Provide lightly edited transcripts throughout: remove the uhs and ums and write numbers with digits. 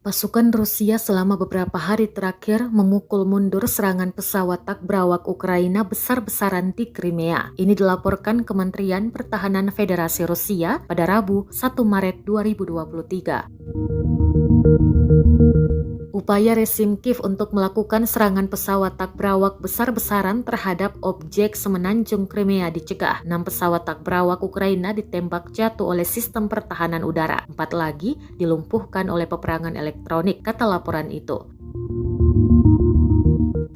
Pasukan Rusia selama beberapa hari terakhir memukul mundur serangan pesawat tak berawak Ukraina besar-besaran di Crimea. Ini dilaporkan Kementerian Pertahanan Federasi Rusia pada Rabu 1 Maret 2023. Upaya rezim Kiev untuk melakukan serangan pesawat tak berawak besar-besaran terhadap objek semenanjung Crimea dicegah. 6 pesawat tak berawak Ukraina ditembak jatuh oleh sistem pertahanan udara. 4 lagi dilumpuhkan oleh peperangan elektronik, kata laporan itu.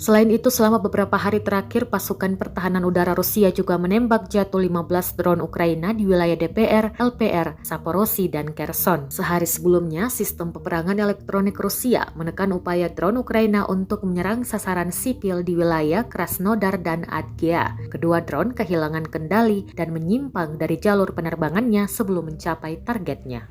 Selain itu, selama beberapa hari terakhir, pasukan pertahanan udara Rusia juga menembak jatuh 15 drone Ukraina di wilayah DPR, LPR, Zaporozhye, dan Kherson. Sehari sebelumnya, sistem peperangan elektronik Rusia menekan upaya drone Ukraina untuk menyerang sasaran sipil di wilayah Krasnodar dan Adgea. Kedua drone kehilangan kendali dan menyimpang dari jalur penerbangannya sebelum mencapai targetnya.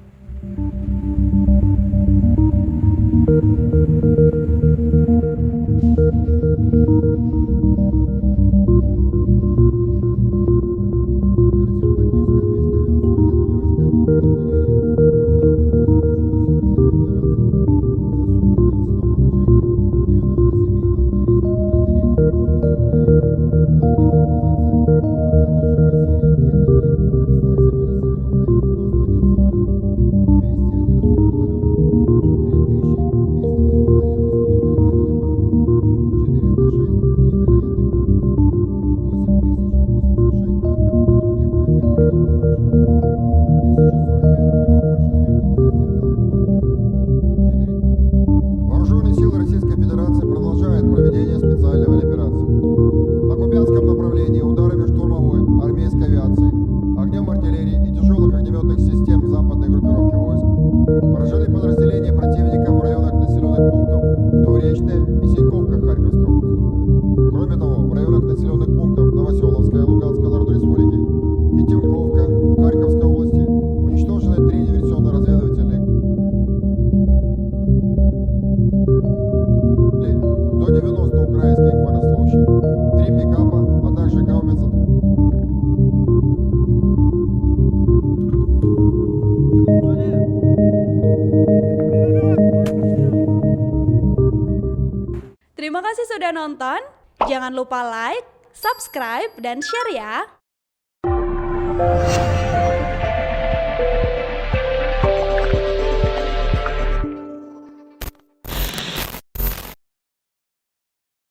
Вооруженные силы Российской Федерации продолжают проведение специальной операции. На Купянском направлении ударами штурмовой армейской авиации, огнем артиллерии и тяжелых огнеметных систем западной группировки войск поражали подразделения противника в районах населенных пунктов Двуречная и Синьковка Харьковской области. Кроме того, в районах населенных пунктов Новоселовская Луганской Народной Республики и Тимковка Харьковской области уничтожены 3 диверсионно-разведывательные до 90 украинских военнослужащих, 3 пикапа, а также гаубица. Terima kasih sudah nonton. Jangan lupa like, subscribe, dan share ya.